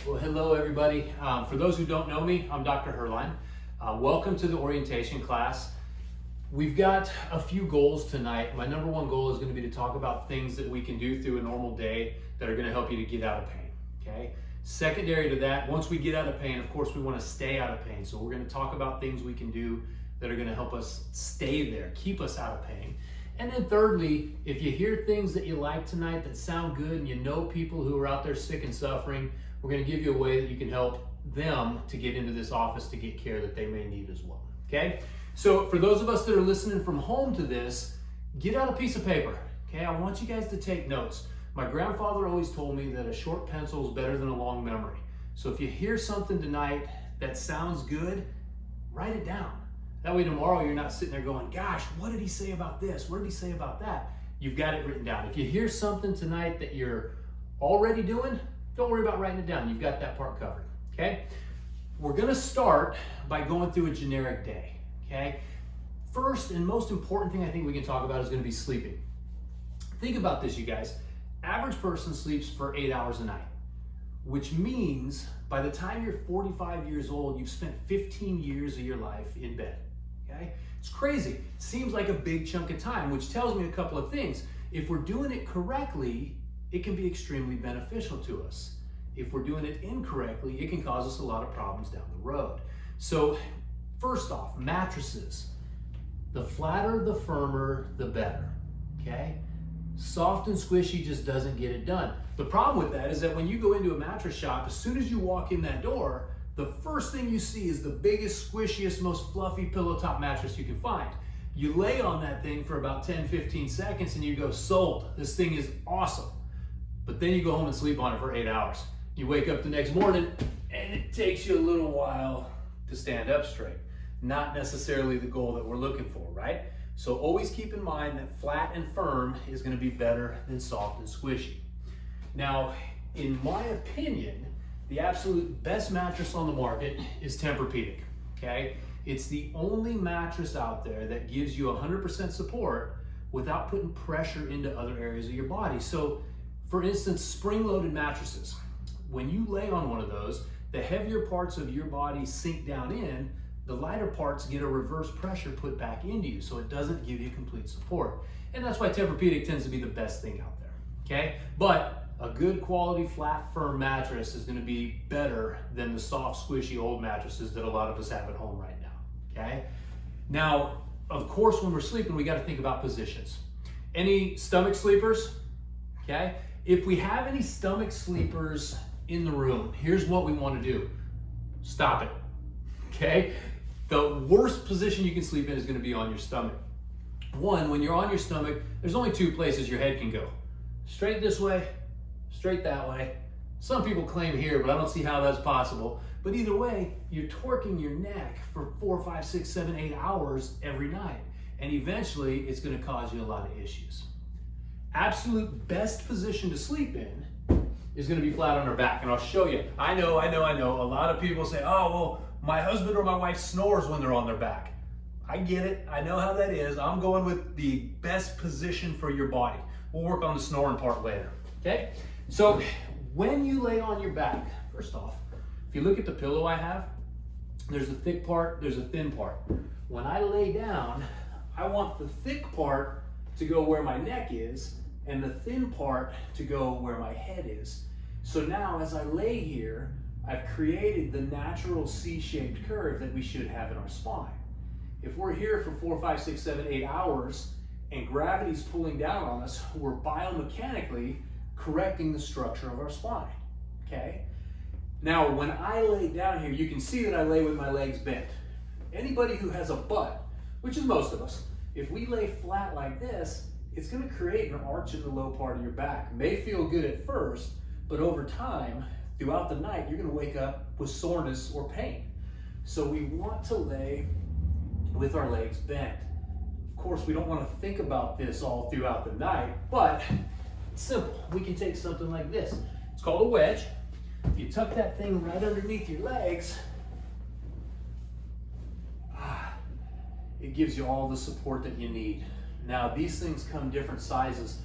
Well, hello everybody. For those who don't know me, I'm Dr. Herline. Welcome to the orientation class. We've got a few goals tonight. My number one goal is going to be to talk about things that we can do through a normal day that are going to help you to get out of pain. Okay. Secondary to that, once we get out of pain, of course, we want to stay out of pain. So we're going to talk about things we can do that are going to help us stay there, keep us out of pain. And then thirdly, if you hear things that you like tonight that sound good and you know people who are out there sick and suffering, we're going to give you a way that you can help them to get into this office to get care that they may need as well. Okay? So for those of us that are listening from home to this, get out a piece of paper. Okay? I want you guys to take notes. My grandfather always told me that a short pencil is better than a long memory. So if you hear something tonight that sounds good, write it down. That way tomorrow you're not sitting there going, gosh, what did he say about this? What did he say about that? You've got it written down. If you hear something tonight that you're already doing, don't worry about writing it down. You've got that part covered, okay? We're gonna start by going through a generic day, okay? First and most important thing I think we can talk about is gonna be sleeping. Think about this, you guys. Average person sleeps for 8 hours a night, which means by the time you're 45 years old, you've spent 15 years of your life in bed. Okay? It's crazy. It seems like a big chunk of time, which tells me a couple of things. If we're doing it correctly, it can be extremely beneficial to us. If we're doing it incorrectly, it can cause us a lot of problems down the road. So first off, mattresses. The flatter, the firmer, the better. Okay? Soft and squishy just doesn't get it done. The problem with that is that when you go into a mattress shop, as soon as you walk in that door, the first thing you see is the biggest, squishiest, most fluffy pillow top mattress you can find. You lay on that thing for about 10, 15 seconds and you go, sold. This thing is awesome. But then you go home and sleep on it for 8 hours. You wake up the next morning and it takes you a little while to stand up straight. Not necessarily the goal that we're looking for, right? So always keep in mind that flat and firm is going to be better than soft and squishy. Now, in my opinion, the absolute best mattress on the market is Tempur-Pedic, okay? It's the only mattress out there that gives you 100% support without putting pressure into other areas of your body. So, for instance, spring-loaded mattresses. When you lay on one of those, the heavier parts of your body sink down in, the lighter parts get a reverse pressure put back into you, so it doesn't give you complete support. And that's why Tempur-Pedic tends to be the best thing out there, okay? But a good quality, flat, firm mattress is gonna be better than the soft, squishy old mattresses that a lot of us have at home right now, okay? Now, of course, when we're sleeping, we gotta think about positions. Any stomach sleepers, okay? If we have any stomach sleepers in the room, here's what we wanna do. Stop it, okay? The worst position you can sleep in is gonna be on your stomach. One, when you're on your stomach, there's only two places your head can go. Straight this way, straight that way. Some people claim here, but I don't see how that's possible. But either way, you're torquing your neck for 4, 5, 6, 7, 8 hours every night. And eventually, it's gonna cause you a lot of issues. Absolute best position to sleep in is gonna be flat on our back. And I'll show you. I know. A lot of people say, oh, well, my husband or my wife snores when they're on their back. I get it. I know how that is. I'm going with the best position for your body. We'll work on the snoring part later, okay? So when you lay on your back, first off, if you look at the pillow I have, there's a thick part, there's a thin part. When I lay down, I want the thick part to go where my neck is and the thin part to go where my head is. So now as I lay here, I've created the natural C-shaped curve that we should have in our spine. If we're here for 4, 5, 6, 7, 8 hours and gravity's pulling down on us, we're biomechanically correcting the structure of our spine, okay? Now, when I lay down here, you can see that I lay with my legs bent. Anybody who has a butt, which is most of us, if we lay flat like this, it's gonna create an arch in the low part of your back. It may feel good at first, but over time, throughout the night, you're gonna wake up with soreness or pain. So we want to lay with our legs bent. Of course, we don't want to think about this all throughout the night, but it's simple. We can take something like this. It's called a wedge. You tuck that thing right underneath your legs. It gives you all the support that you need. Now, these things come different sizes.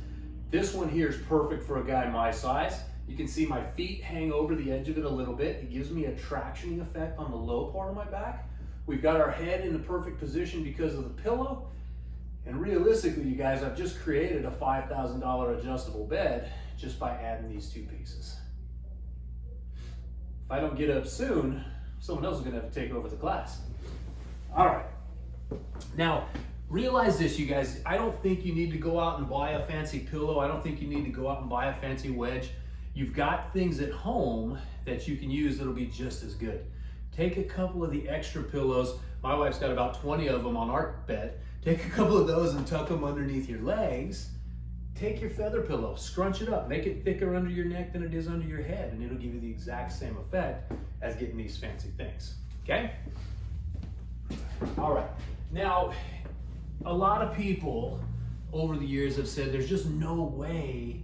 This one here is perfect for a guy my size. You can see my feet hang over the edge of it a little bit. It gives me a tractioning effect on the low part of my back. We've got our head in the perfect position because of the pillow. And realistically, you guys, I've just created a $5,000 adjustable bed just by adding these two pieces. If I don't get up soon, someone else is gonna have to take over the class. All right. Now, realize this, you guys, I don't think you need to go out and buy a fancy pillow. I don't think you need to go out and buy a fancy wedge. You've got things at home that you can use that'll be just as good. Take a couple of the extra pillows. My wife's got about 20 of them on our bed. Take a couple of those and tuck them underneath your legs. Take your feather pillow, scrunch it up, make it thicker under your neck than it is under your head, and it'll give you the exact same effect as getting these fancy things, okay? All right, now, a lot of people over the years have said there's just no way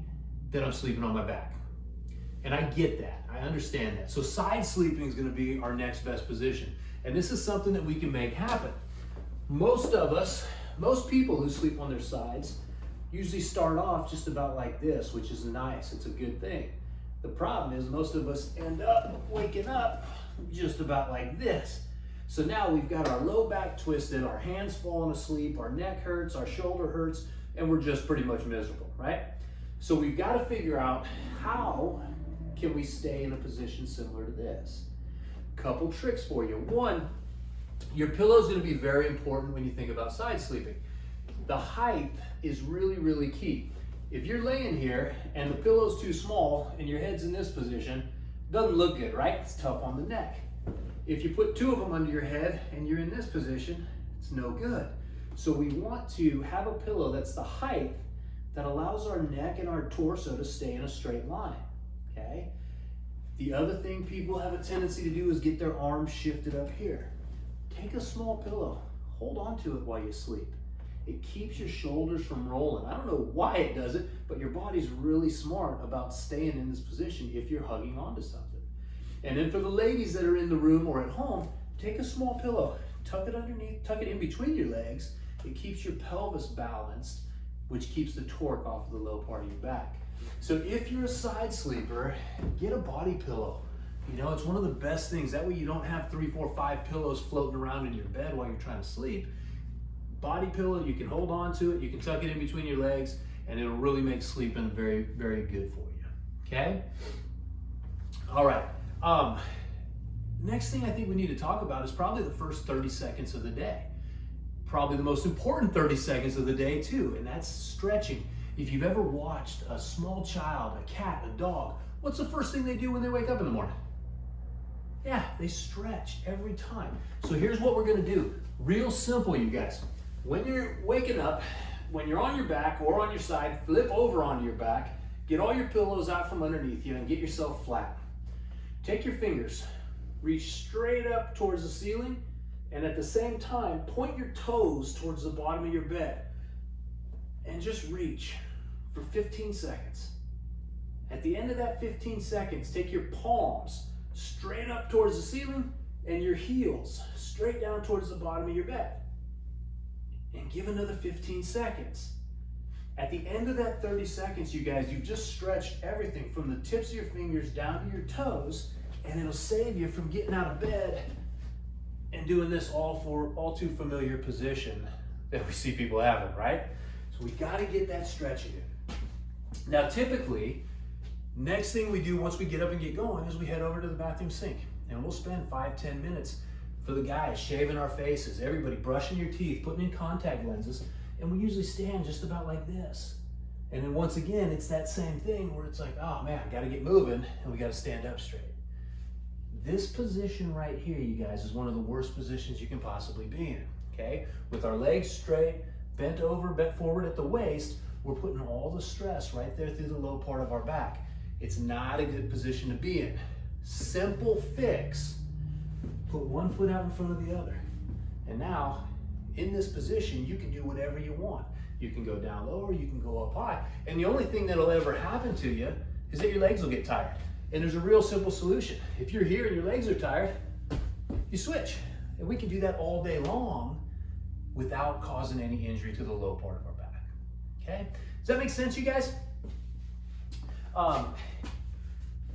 that I'm sleeping on my back. And I get that, I understand that. So side sleeping is gonna be our next best position. And this is something that we can make happen. Most of us, most people who sleep on their sides usually start off just about like this, which is nice, it's a good thing. The problem is most of us end up waking up just about like this. So now we've got our low back twisted, our hands falling asleep, our neck hurts, our shoulder hurts, and we're just pretty much miserable, right? So we've got to figure out how can we stay in a position similar to this. Couple tricks for you. One, your pillow is going to be very important when you think about side sleeping. The height is really, really key. If you're laying here and the pillow's too small and your head's in this position, doesn't look good, right? It's tough on the neck. If you put two of them under your head and you're in this position, it's no good. So we want to have a pillow that's the height that allows our neck and our torso to stay in a straight line, okay? The other thing people have a tendency to do is get their arms shifted up here. Take a small pillow, hold on to it while you sleep. It keeps your shoulders from rolling. I don't know why it does it, but your body's really smart about staying in this position if you're hugging onto something. And then for the ladies that are in the room or at home, take a small pillow, tuck it underneath, tuck it in between your legs. It keeps your pelvis balanced, which keeps the torque off of the low part of your back. So if you're a side sleeper, get a body pillow. You know, it's one of the best things. That way you don't have 3, 4, 5 pillows floating around in your bed while you're trying to sleep. Body pillow, you can hold on to it, you can tuck it in between your legs, and it'll really make sleeping very, very good for you, okay? All right, next thing I think we need to talk about is probably the first 30 seconds of the day. Probably the most important 30 seconds of the day too, and that's stretching. If you've ever watched a small child, a cat, a dog, what's the first thing they do when they wake up in the morning? Yeah, they stretch every time. So here's what we're gonna do. Real simple, you guys. When you're waking up, when you're on your back or on your side, flip over onto your back, get all your pillows out from underneath you and get yourself flat. Take your fingers, reach straight up towards the ceiling, and at the same time, point your toes towards the bottom of your bed and just reach for 15 seconds. At the end of that 15 seconds, take your palms straight up towards the ceiling and your heels straight down towards the bottom of your bed. And give another 15 seconds. At the end of that 30 seconds, you guys, you've just stretched everything from the tips of your fingers down to your toes, and it'll save you from getting out of bed and doing this all too familiar position that we see people having, right? So we gotta get that stretching in. Now typically, next thing we do once we get up and get going is we head over to the bathroom sink, and we'll spend 5-10 minutes for the guys, shaving our faces, everybody brushing your teeth, putting in contact lenses, and we usually stand just about like this. And then once again, it's that same thing where it's like, oh man, I gotta get moving, and we gotta stand up straight. This position right here, you guys, is one of the worst positions you can possibly be in, okay? With our legs straight, bent over, bent forward at the waist, we're putting all the stress right there through the low part of our back. It's not a good position to be in. Simple fix. Put one foot out in front of the other. And now, in this position, you can do whatever you want. You can go down lower, you can go up high. And the only thing that'll ever happen to you is that your legs will get tired. And there's a real simple solution. If you're here and your legs are tired, you switch. And we can do that all day long without causing any injury to the low part of our back. Okay? Does that make sense, you guys?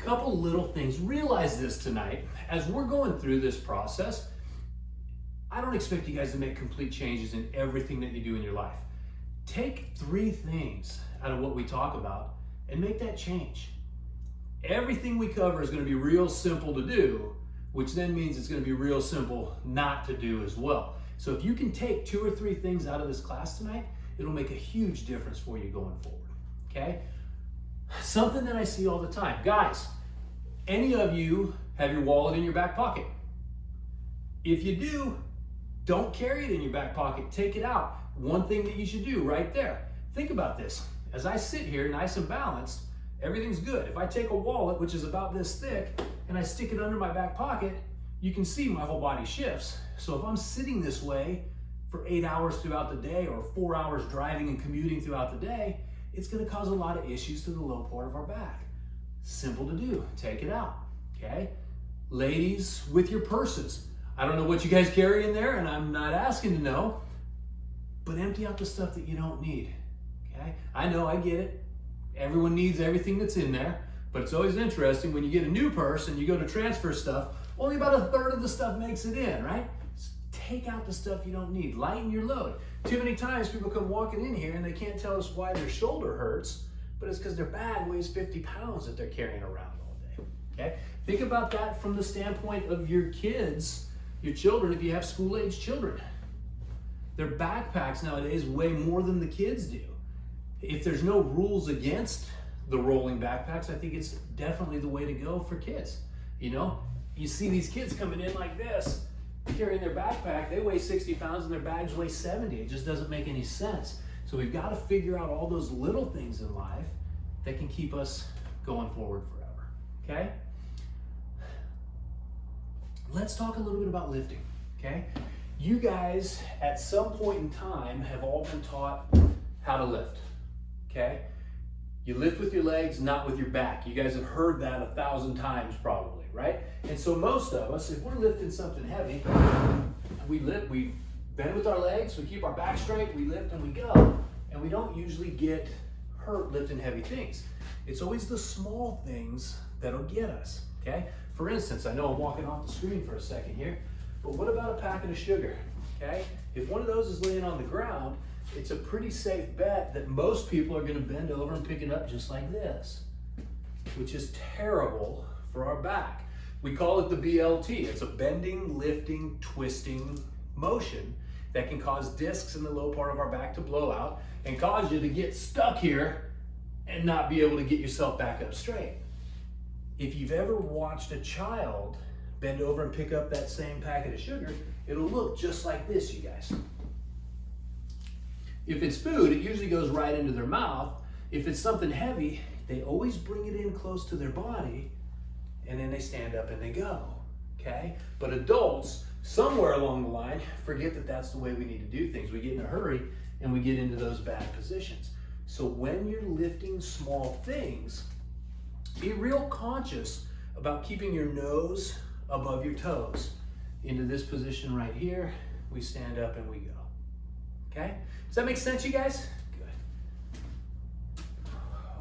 couple little things. Realize this tonight, as we're going through this process, I don't expect you guys to make complete changes in everything that you do in your life. Take 3 things out of what we talk about and make that change. Everything we cover is going to be real simple to do, which then means it's going to be real simple not to do as well. So if you can take 2 or 3 things out of this class tonight, it'll make a huge difference for you going forward, okay? Something that I see all the time. Guys, any of you have your wallet in your back pocket? If you do, don't carry it in your back pocket. Take it out. One thing that you should do right there. Think about this. As I sit here nice and balanced, everything's good. If I take a wallet, which is about this thick, and I stick it under my back pocket, you can see my whole body shifts. So if I'm sitting this way for 8 hours throughout the day or 4 hours driving and commuting throughout the day, it's going to cause a lot of issues to the low part of our back. Simple to do. Take it out, okay? Ladies, with your purses. I don't know what you guys carry in there, and I'm not asking to know, but empty out the stuff that you don't need, okay? I know, I get it. Everyone needs everything that's in there, but it's always interesting when you get a new purse and you go to transfer stuff, only about 1/3 of the stuff makes it in, right? Just take out the stuff you don't need. Lighten your load. Too many times people come walking in here and they can't tell us why their shoulder hurts, but it's because their bag weighs 50 pounds that they're carrying around all day, okay? Think about that from the standpoint of your kids, your children, if you have school-age children. Their backpacks nowadays weigh more than the kids do. If there's no rules against the rolling backpacks, I think it's definitely the way to go for kids. You know, you see these kids coming in like this, carrying their backpack, they weigh 60 pounds and their bags weigh 70. It just doesn't make any sense. So we've got to figure out all those little things in life that can keep us going forward forever, okay? Let's talk a little bit about lifting, okay? You guys, at some point in time, have all been taught how to lift, okay? You lift with your legs, not with your back. You guys have heard that 1,000 times probably, right? And so most of us, if we're lifting something heavy, we bend with our legs, we keep our back straight, we lift and we go. And we don't usually get hurt lifting heavy things. It's always the small things that'll get us, okay? For instance, I know I'm walking off the screen for a second here, but what about a packet of sugar, okay? If one of those is laying on the ground, it's a pretty safe bet that most people are going to bend over and pick it up just like this, which is terrible for our back. We call it the BLT. It's a bending, lifting, twisting motion that can cause discs in the low part of our back to blow out and cause you to get stuck here and not be able to get yourself back up straight. If you've ever watched a child bend over and pick up that same packet of sugar, it'll look just like this, you guys. If it's food, it usually goes right into their mouth. If it's something heavy, they always bring it in close to their body, and then they stand up and they go, okay? But adults, somewhere along the line, forget that that's the way we need to do things. We get in a hurry, and we get into those bad positions. So when you're lifting small things, be real conscious about keeping your nose above your toes. Into this position right here, we stand up and we go, okay? Does that make sense, you guys? Good.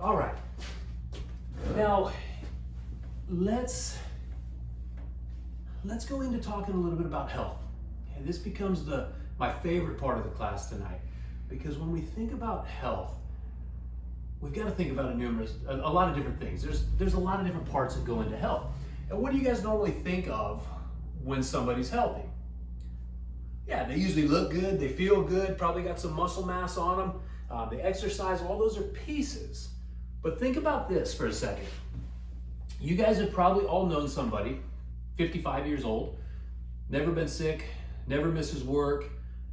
All right. Now, let's go into talking a little bit about health. Okay, this becomes my favorite part of the class tonight, because when we think about health, we've got to think about a lot of different things. There's a lot of different parts that go into health. And what do you guys normally think of when somebody's healthy? Yeah, they usually look good, they feel good, probably got some muscle mass on them, they exercise, all those are pieces. But think about this for a second. You guys have probably all known somebody, 55 years old, never been sick, never misses work,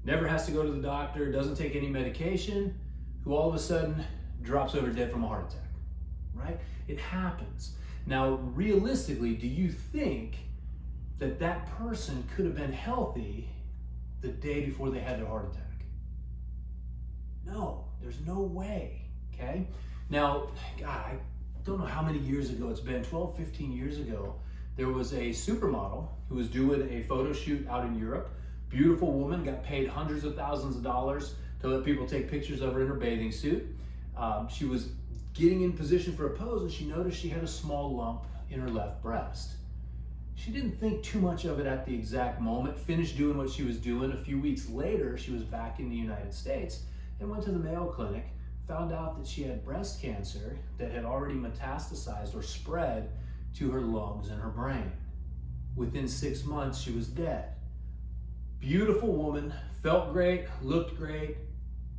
never has to go to the doctor, doesn't take any medication, who all of a sudden drops over dead from a heart attack, right? It happens. Now, realistically, do you think that that person could have been healthy the day before they had their heart attack? No, there's no way, okay? Now, God, I don't know how many years ago it's been, 12, 15 years ago, there was a supermodel who was doing a photo shoot out in Europe. Beautiful woman, got paid hundreds of thousands of dollars to let people take pictures of her in her bathing suit. She was getting in position for a pose and she noticed she had a small lump in her left breast. She didn't think too much of it at the exact moment, finished doing what she was doing. A few weeks later, she was back in the United States and went to the Mayo Clinic, found out that she had breast cancer that had already metastasized or spread to her lungs and her brain. Within 6 months, she was dead. Beautiful woman, felt great, looked great,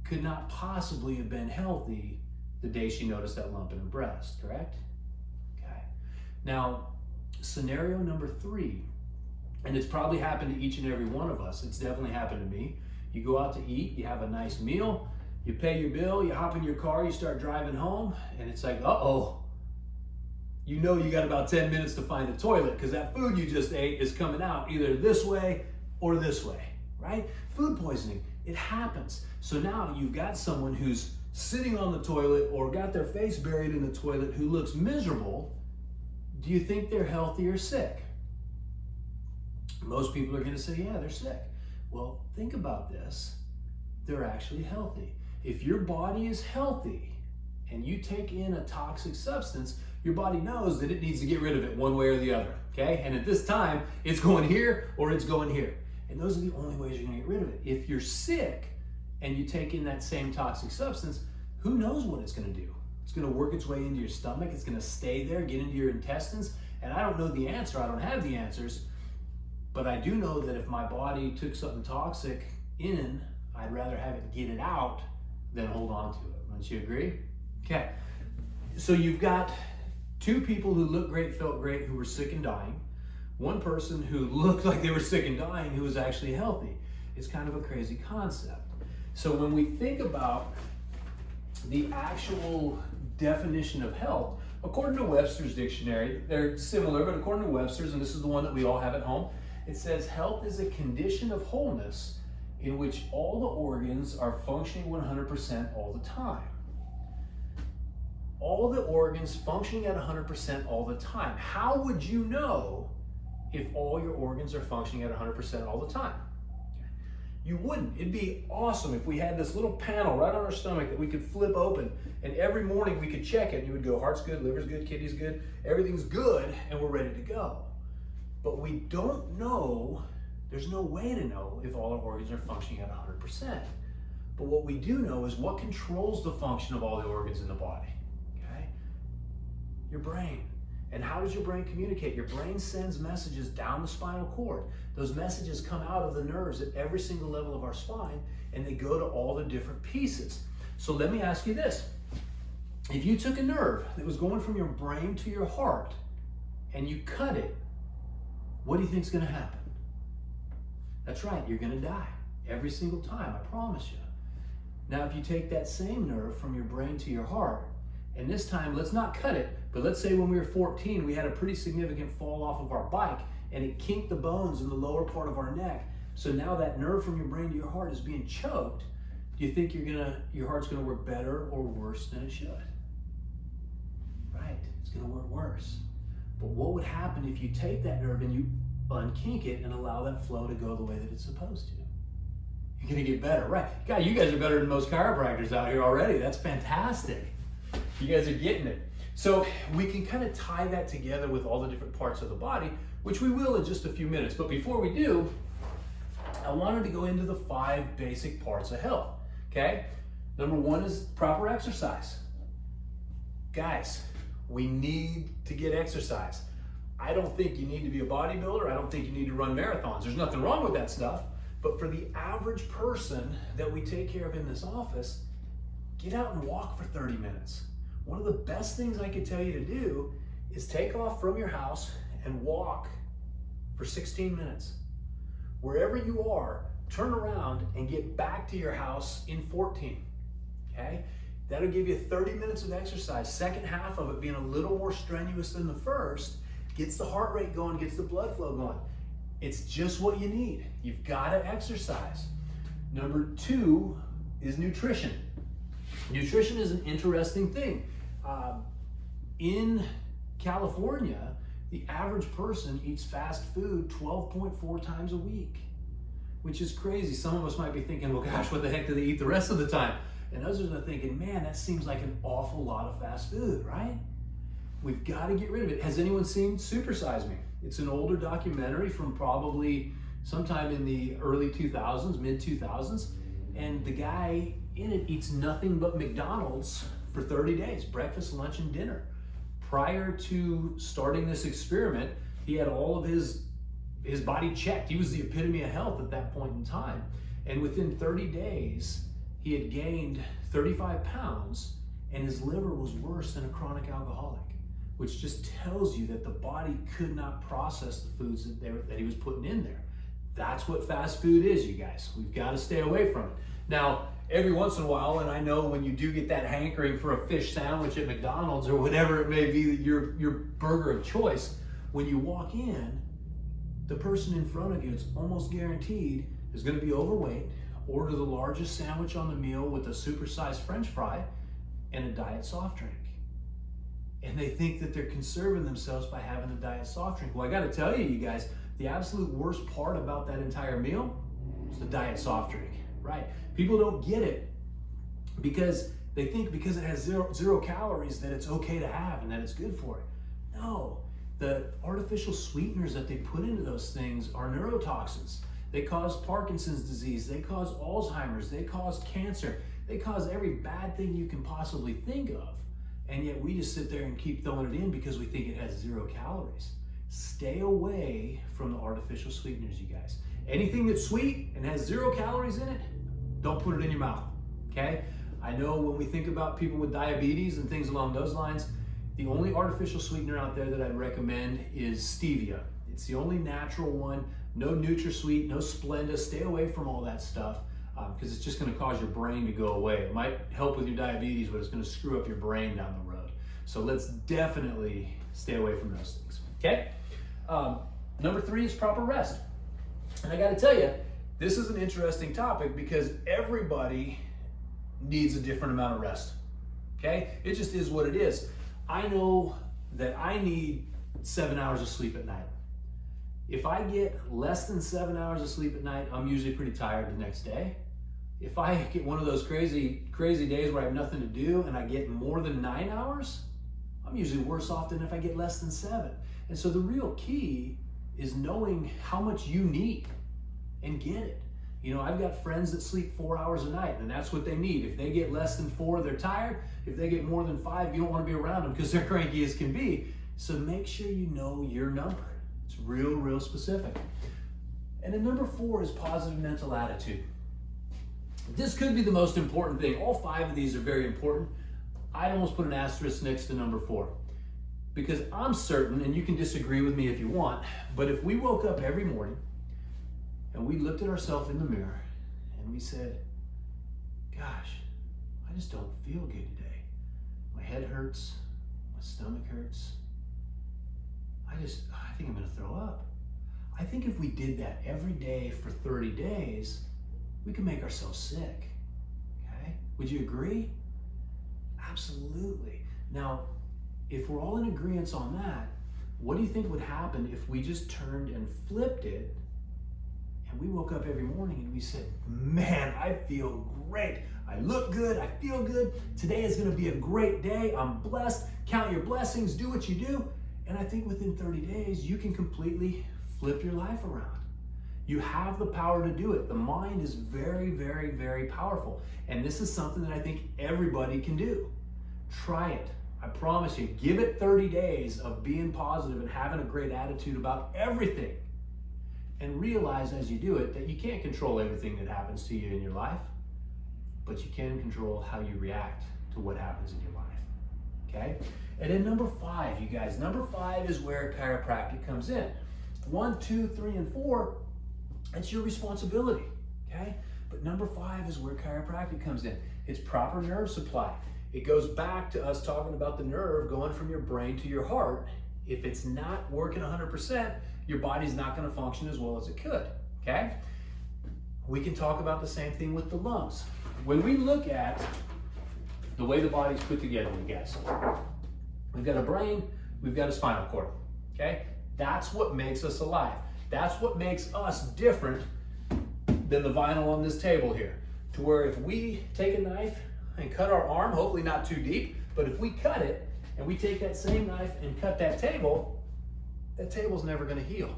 could not possibly have been healthy the day she noticed that lump in her breast, correct? Okay. Now, scenario number 3, and it's probably happened to each and every one of us. It's definitely happened to me. You go out to eat, you have a nice meal, you pay your bill, you hop in your car, you start driving home, and it's like, uh-oh. You know you got about 10 minutes to find the toilet because that food you just ate is coming out either this way or this way, right? Food poisoning, it happens. So now you've got someone who's sitting on the toilet or got their face buried in the toilet who looks miserable. Do you think they're healthy or sick? Most people are going to say, yeah, they're sick. Well, think about this. They're actually healthy. If your body is healthy and you take in a toxic substance, your body knows that it needs to get rid of it one way or the other, okay? And at this time, it's going here or it's going here. And those are the only ways you're going to get rid of it. If you're sick and you take in that same toxic substance, who knows what it's going to do? It's going to work its way into your stomach. It's going to stay there, get into your intestines. And I don't know the answer. I don't have the answers. But I do know that if my body took something toxic in, I'd rather have it get it out than hold on to it. Wouldn't you agree? Okay. So you've got 2 people who looked great, felt great, who were sick and dying. 1 person who looked like they were sick and dying who was actually healthy. It's kind of a crazy concept. So when we think about the actual definition of health, according to Webster's dictionary, they're similar, but according to Webster's, and this is the one that we all have at home, it says health is a condition of wholeness in which all the organs are functioning 100% all the time. All the organs functioning at 100% all the time. How would you know if all your organs are functioning at 100% all the time? You wouldn't. It'd be awesome if we had this little panel right on our stomach that we could flip open, and every morning we could check it, and you would go, heart's good, liver's good, kidney's good, everything's good, and we're ready to go. But we don't know, there's no way to know if all our organs are functioning at 100%. But what we do know is what controls the function of all the organs in the body. Your brain. And how does your brain communicate? Your brain sends messages down the spinal cord. Those messages come out of the nerves at every single level of our spine, and they go to all the different pieces. So let me ask you this. If you took a nerve that was going from your brain to your heart and you cut it, what do you think is going to happen? That's right, you're going to die every single time, I promise you. Now, if you take that same nerve from your brain to your heart, and this time, let's not cut it, but let's say when we were 14, we had a pretty significant fall off of our bike, and it kinked the bones in the lower part of our neck. So now that nerve from your brain to your heart is being choked. Do you think your heart's gonna work better or worse than it should? Right, it's gonna work worse. But what would happen if you take that nerve and you unkink it and allow that flow to go the way that it's supposed to? You're gonna get better, right? God, you guys are better than most chiropractors out here already. That's fantastic. You guys are getting it. So we can kind of tie that together with all the different parts of the body, which we will in just a few minutes. But before we do, I wanted to go into the 5 basic parts of health, okay? Number 1 is proper exercise. Guys, we need to get exercise. I don't think you need to be a bodybuilder. I don't think you need to run marathons. There's nothing wrong with that stuff. But for the average person that we take care of in this office, get out and walk for 30 minutes. One of the best things I could tell you to do is take off from your house and walk for 16 minutes. Wherever you are, turn around and get back to your house in 14, okay? That'll give you 30 minutes of exercise. Second half of it being a little more strenuous than the first, gets the heart rate going, gets the blood flow going. It's just what you need. You've got to exercise. Number 2 is nutrition. Nutrition is an interesting thing. In California, the average person eats fast food 12.4 times a week, which is crazy. Some of us might be thinking, well, gosh, what the heck do they eat the rest of the time? And others are thinking, man, that seems like an awful lot of fast food, right? We've got to get rid of it. Has anyone seen Super Size Me? It's an older documentary from probably sometime in the early 2000s, mid 2000s. And the guy in it eats nothing but McDonald's for 30 days, breakfast, lunch, and dinner. Prior to starting this experiment, he had all of his body checked. He was the epitome of health at that point in time. And within 30 days, he had gained 35 pounds and his liver was worse than a chronic alcoholic, which just tells you that the body could not process the foods that he was putting in there. That's what fast food is, you guys. We've got to stay away from it. Now, every once in a while, and I know when you do get that hankering for a fish sandwich at McDonald's or whatever it may be, your burger of choice, when you walk in, the person in front of you, it's almost guaranteed, is going to be overweight, order the largest sandwich on the meal with a supersized French fry and a diet soft drink. And they think that they're conserving themselves by having a diet soft drink. Well, I got to tell you, you guys, the absolute worst part about that entire meal is the diet soft drink, right? People don't get it because they think because it has zero calories that it's okay to have and that it's good for it. No, the artificial sweeteners that they put into those things are neurotoxins. They cause Parkinson's disease, they cause Alzheimer's, they cause cancer, they cause every bad thing you can possibly think of. And yet we just sit there and keep throwing it in because we think it has 0 calories. Stay away from the artificial sweeteners, you guys. Anything that's sweet and has 0 calories in it, don't put it in your mouth, okay? I know when we think about people with diabetes and things along those lines, the only artificial sweetener out there that I'd recommend is stevia. It's the only natural one. No NutraSweet, no Splenda. Stay away from all that stuff because it's just going to cause your brain to go away. It might help with your diabetes, but it's going to screw up your brain down the road. So let's definitely stay away from those things, okay? Number 3 is proper rest. And I got to tell you, this is an interesting topic because everybody needs a different amount of rest, okay? It just is what it is. I know that I need 7 hours of sleep at night. If I get less than 7 hours of sleep at night, I'm usually pretty tired the next day. If I get one of those crazy days where I have nothing to do and I get more than 9 hours, I'm usually worse off than if I get less than 7. And so the real key is knowing how much you need and get it. You know, I've got friends that sleep 4 hours a night and that's what they need. If they get less than 4, they're tired. If they get more than 5, you don't want to be around them because they're cranky as can be. So make sure you know your number. It's real specific. And then number 4 is positive mental attitude. This could be the most important thing. All 5 of these are very important. I'd almost put an asterisk next to number 4 because I'm certain, and you can disagree with me if you want, but if we woke up every morning and we looked at ourselves in the mirror and we said, gosh, I just don't feel good today. My head hurts, my stomach hurts. I think I'm gonna throw up. I think if we did that every day for 30 days, we could make ourselves sick, okay? Would you agree? Absolutely. Now, if we're all in agreement on that, what do you think would happen if we just turned and flipped it and we woke up every morning and we said, man, I feel great. I look good, I feel good. Today is gonna be a great day. I'm blessed. Count your blessings, do what you do. And I think within 30 days, you can completely flip your life around. You have the power to do it. The mind is very powerful. And this is something that I think everybody can do. Try it. I promise you, give it 30 days of being positive and having a great attitude about everything. And realize as you do it that you can't control everything that happens to you in your life, but you can control how you react to what happens in your life, okay? And then number 5, you guys, number 5 is where chiropractic comes in. 1, 2, 3, and 4, it's your responsibility, okay? But number 5 is where chiropractic comes in. It's proper nerve supply. It goes back to us talking about the nerve going from your brain to your heart. If it's not working 100%, your body's not gonna function as well as it could, okay? We can talk about the same thing with the lungs. When we look at the way the body's put together, you guys, we've got a brain, we've got a spinal cord, okay? That's what makes us alive. That's what makes us different than the vinyl on this table here. To where if we take a knife and cut our arm, hopefully not too deep, but if we cut it and we take that same knife and cut that table's never gonna heal,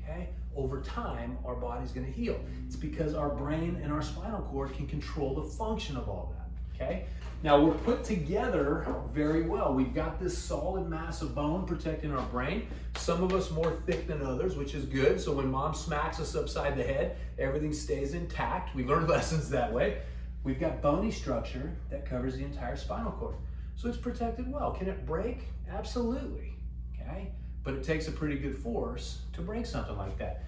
okay? Over time, our body's gonna heal. It's because our brain and our spinal cord can control the function of all that, okay? Now we're put together very well. We've got this solid mass of bone protecting our brain. Some of us more thick than others, which is good. So when mom smacks us upside the head, everything stays intact. We learn lessons that way. We've got bony structure that covers the entire spinal cord. So it's protected well. Can it break? Absolutely, okay? But it takes a pretty good force to break something like that.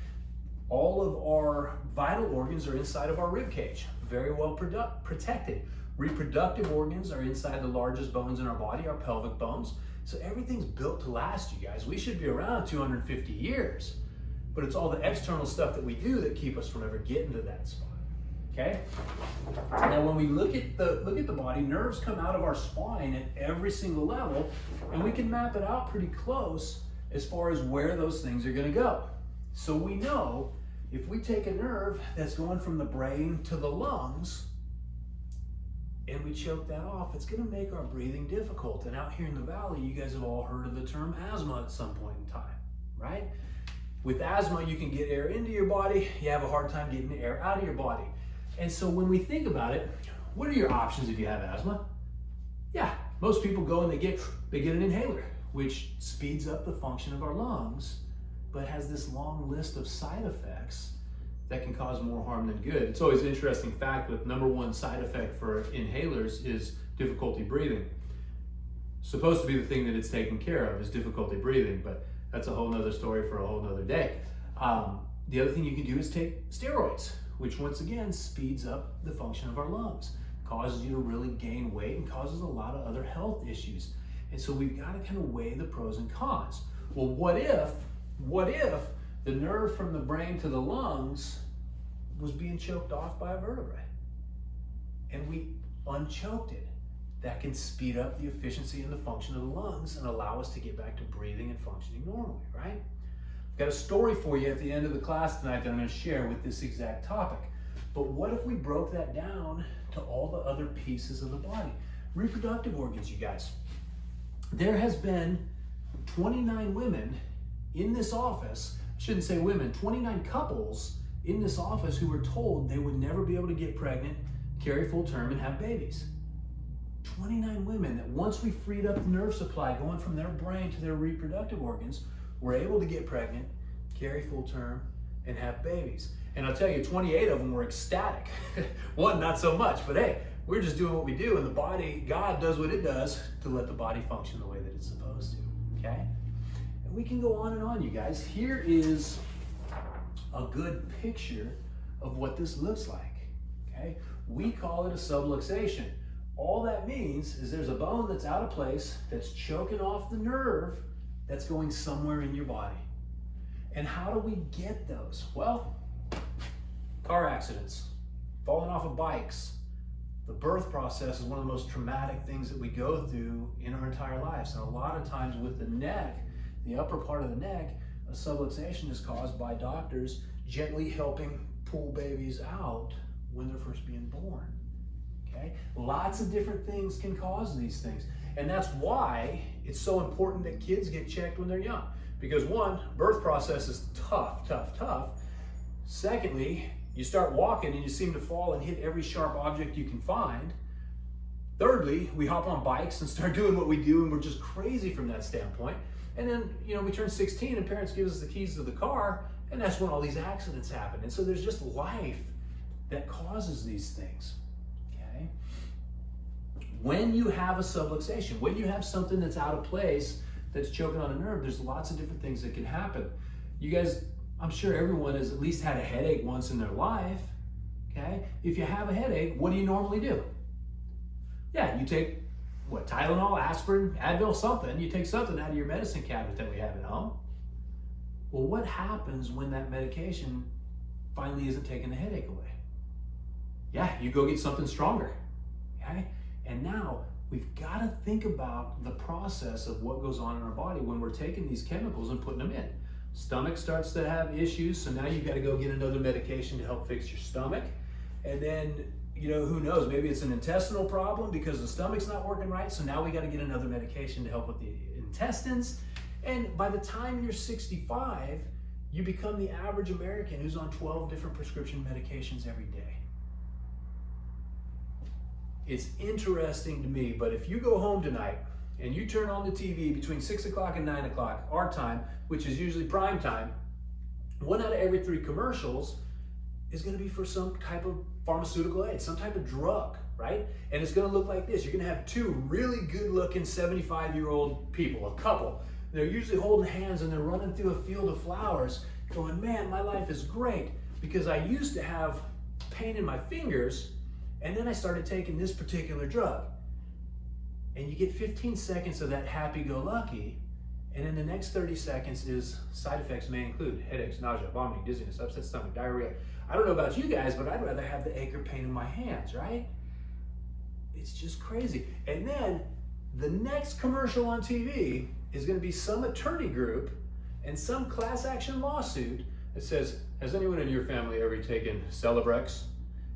All of our vital organs are inside of our rib cage, very well protected. Reproductive organs are inside the largest bones in our body, our pelvic bones. So everything's built to last, you guys. We should be around 250 years, but it's all the external stuff that we do that keep us from ever getting to that spot, okay? Now when we look at the body, nerves come out of our spine at every single level, and we can map it out pretty close as far as where those things are gonna go. So we know if we take a nerve that's going from the brain to the lungs, and we choke that off, it's gonna make our breathing difficult. And out here in the valley, you guys have all heard of the term asthma at some point in time, right? With asthma, you can get air into your body, you have a hard time getting the air out of your body. And so when we think about it, what are your options if you have asthma? Yeah, most people go and they get an inhaler, which speeds up the function of our lungs, but has this long list of side effects that can cause more harm than good. It's always an interesting fact that number one side effect for inhalers is difficulty breathing. Supposed to be the thing that it's taken care of is difficulty breathing, but that's a whole nother story for a whole nother day. The other thing you can do is take steroids, which once again speeds up the function of our lungs, causes you to really gain weight and causes a lot of other health issues. And so we've got to kind of weigh the pros and cons. Well, what if the nerve from the brain to the lungs was being choked off by a vertebrae and we unchoked it? That can speed up the efficiency and the function of the lungs and allow us to get back to breathing and functioning normally, right? I've got a story for you at the end of the class tonight that I'm going to share with this exact topic. But what if we broke that down to all the other pieces of the body? Reproductive organs, you guys. There has been 29 women in this office, I shouldn't say women, 29 couples in this office who were told they would never be able to get pregnant, carry full term, and have babies. 29 women that once we freed up the nerve supply going from their brain to their reproductive organs, were able to get pregnant, carry full term, and have babies. And I'll tell you, 28 of them were ecstatic. One, not so much, but hey, we're just doing what we do, and the body, God does what it does to let the body function the way that it's supposed to, okay? And we can go on and on, you guys. Here is a good picture of what this looks like, okay? We call it a subluxation. All that means is there's a bone that's out of place that's choking off the nerve that's going somewhere in your body. And how do we get those? Well, car accidents, falling off of bikes. The birth process is one of the most traumatic things that we go through in our entire lives. And a lot of times with the neck, the upper part of the neck, a subluxation is caused by doctors gently helping pull babies out when they're first being born. Okay? Lots of different things can cause these things. And that's why it's so important that kids get checked when they're young. Because one, birth process is tough. Secondly, you start walking and you seem to fall and hit every sharp object you can find. Thirdly, we hop on bikes and start doing what we do and we're just crazy from that standpoint. And then, we turn 16 and parents give us the keys to the car, and that's when all these accidents happen. And so there's just life that causes these things, okay? When you have a subluxation, when you have something that's out of place, that's choking on a nerve, there's lots of different things that can happen. You guys, I'm sure everyone has at least had a headache once in their life, okay? If you have a headache, what do you normally do? Yeah, you take, Tylenol, aspirin, Advil, something. You take something out of your medicine cabinet that we have at home. Well, what happens when that medication finally isn't taking the headache away? Yeah, you go get something stronger, okay? And now, we've got to think about the process of what goes on in our body when we're taking these chemicals and putting them in. Stomach starts to have issues, so now you've got to go get another medication to help fix your stomach. And then, who knows, maybe it's an intestinal problem because the stomach's not working right, so now we got to get another medication to help with the intestines. And by the time you're 65, you become the average American who's on 12 different prescription medications every day. It's interesting to me, but if you go home tonight and you turn on the TV between 6 o'clock and 9 o'clock, our time, which is usually prime time, 1 out of every 3 commercials is going to be for some type of pharmaceutical aid, some type of drug, right? And it's going to look like this. You're going to have 2 really good looking 75-year-old people, a couple. They're usually holding hands and they're running through a field of flowers going, man, my life is great because I used to have pain in my fingers and then I started taking this particular drug. And you get 15 seconds of that happy-go-lucky, and then the next 30 seconds is side effects may include headaches, nausea, vomiting, dizziness, upset stomach, diarrhea. I don't know about you guys, but I'd rather have the ache or pain in my hands, right? It's just crazy. And then the next commercial on TV is going to be some attorney group and some class action lawsuit that says, has anyone in your family ever taken Celebrex?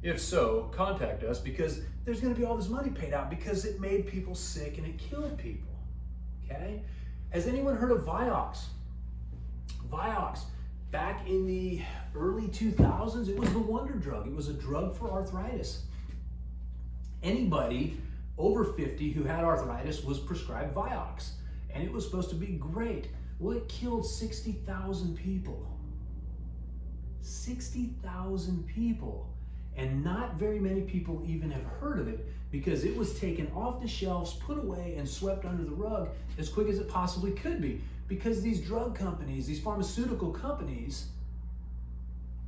If so, contact us because there's going to be all this money paid out because it made people sick and it killed people, okay? Has anyone heard of Vioxx? Vioxx, back in the early 2000s, it was the wonder drug. It was a drug for arthritis. Anybody over 50 who had arthritis was prescribed Vioxx, and it was supposed to be great. Well, it killed 60,000 people. 60,000 people. And not very many people even have heard of it because it was taken off the shelves, put away, and swept under the rug as quick as it possibly could be. Because these drug companies, these pharmaceutical companies,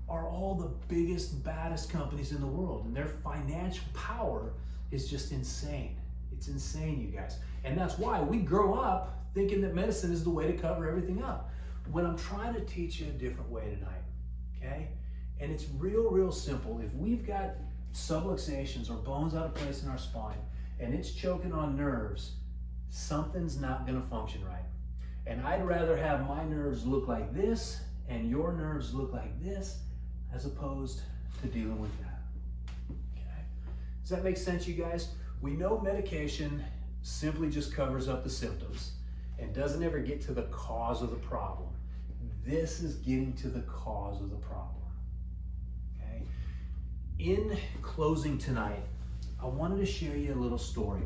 are all the biggest, baddest companies in the world. And their financial power is just insane. It's insane, you guys. And that's why we grow up thinking that medicine is the way to cover everything up. When I'm trying to teach you a different way tonight, okay? And it's real simple. If we've got subluxations or bones out of place in our spine and it's choking on nerves, something's not going to function right. And I'd rather have my nerves look like this and your nerves look like this as opposed to dealing with that. Okay? Does that make sense, you guys? We know medication simply just covers up the symptoms and doesn't ever get to the cause of the problem. This is getting to the cause of the problem. In closing tonight, I wanted to share you a little story.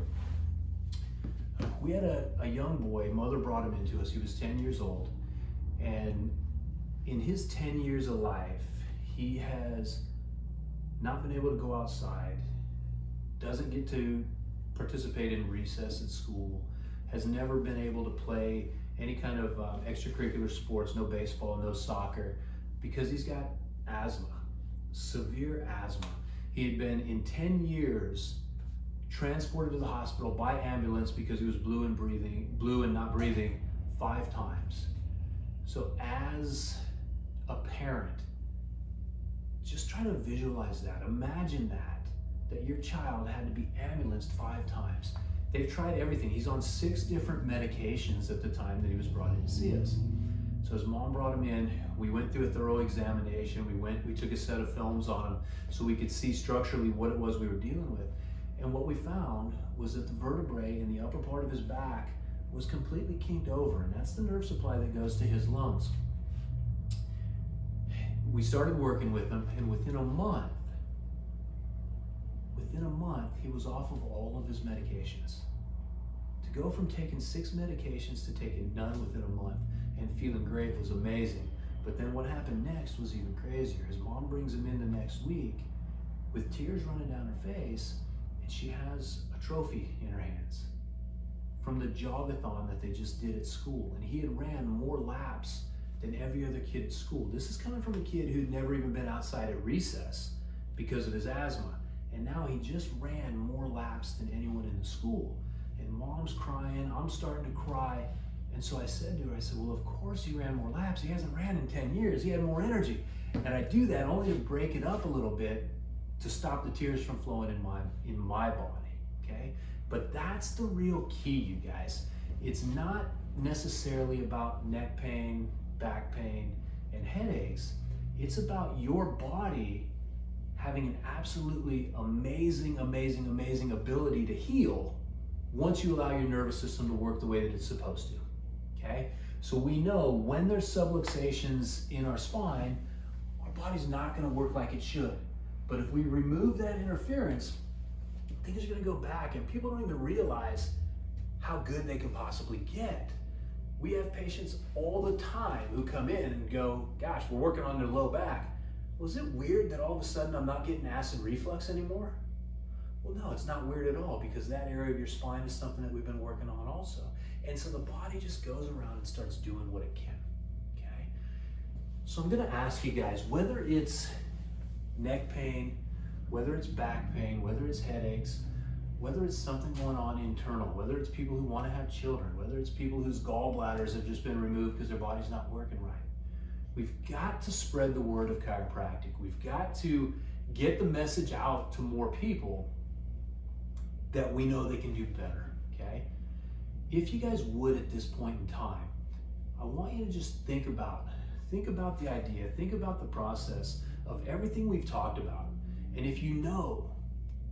We had a young boy, mother brought him into us. He was 10 years old. And in his 10 years of life, he has not been able to go outside, doesn't get to participate in recess at school, has never been able to play any kind of extracurricular sports, no baseball, no soccer, because he's got asthma. Severe asthma. He had been in 10 years transported to the hospital by ambulance because he was blue and not breathing 5 times. So as a parent, just try to visualize that. Imagine that your child had to be ambulanced 5 times. They've tried everything. He's on 6 different medications at the time that he was brought in to see us. So his mom brought him in, we went through a thorough examination, we took a set of films on him so we could see structurally what it was we were dealing with. And what we found was that the vertebrae in the upper part of his back was completely kinked over, and that's the nerve supply that goes to his lungs. We started working with him, and within a month, he was off of all of his medications. To go from taking 6 medications to taking none within a month and feeling great was amazing. But then what happened next was even crazier. His mom brings him in the next week with tears running down her face, and she has a trophy in her hands from the jogathon that they just did at school. And he had ran more laps than every other kid at school. This is coming from a kid who'd never even been outside at recess because of his asthma. And now he just ran more laps than anyone in the school. And mom's crying, I'm starting to cry. And so I said to her, well, of course he ran more laps. He hasn't ran in 10 years. He had more energy. And I do that only to break it up a little bit to stop the tears from flowing in my body, okay? But that's the real key, you guys. It's not necessarily about neck pain, back pain, and headaches. It's about your body having an absolutely amazing, amazing, amazing ability to heal once you allow your nervous system to work the way that it's supposed to, okay? So we know when there's subluxations in our spine, our body's not gonna work like it should. But if we remove that interference, things are gonna go back, and people don't even realize how good they can possibly get. We have patients all the time who come in and go, gosh, we're working on their low back. Well, is it weird that all of a sudden I'm not getting acid reflux anymore? Well, no, it's not weird at all, because that area of your spine is something that we've been working on also. And so the body just goes around and starts doing what it can, okay? So I'm gonna ask you guys, whether it's neck pain, whether it's back pain, whether it's headaches, whether it's something going on internal, whether it's people who wanna have children, whether it's people whose gallbladders have just been removed because their body's not working right. We've got to spread the word of chiropractic. We've got to get the message out to more people that we know they can do better, okay? If you guys would at this point in time, I want you to just think about the idea, think about the process of everything we've talked about. And if you know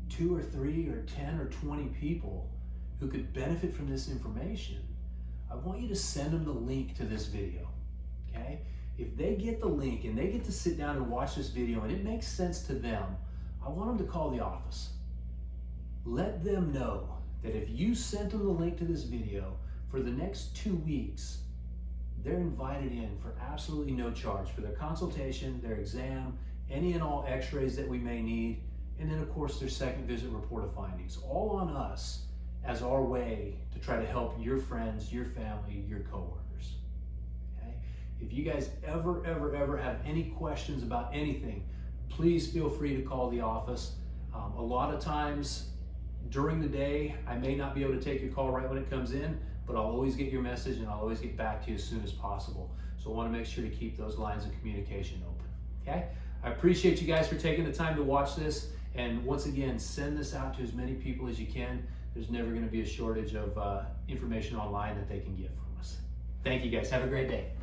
2 or 3 or 10 or 20 people who could benefit from this information, I want you to send them the link to this video, okay? If they get the link and they get to sit down and watch this video and it makes sense to them, I want them to call the office. Let them know that if you sent them the link to this video, for the next 2 weeks, they're invited in for absolutely no charge for their consultation, their exam, any and all x-rays that we may need, and then of course their second visit report of findings, all on us as our way to try to help your friends, your family, your coworkers. Okay? If you guys ever have any questions about anything, please feel free to call the office. A lot of times during the day, I may not be able to take your call right when it comes in, but I'll always get your message and I'll always get back to you as soon as possible. So I want to make sure to keep those lines of communication open, okay? I appreciate you guys for taking the time to watch this. And once again, send this out to as many people as you can. There's never going to be a shortage of information online that they can get from us. Thank you guys. Have a great day.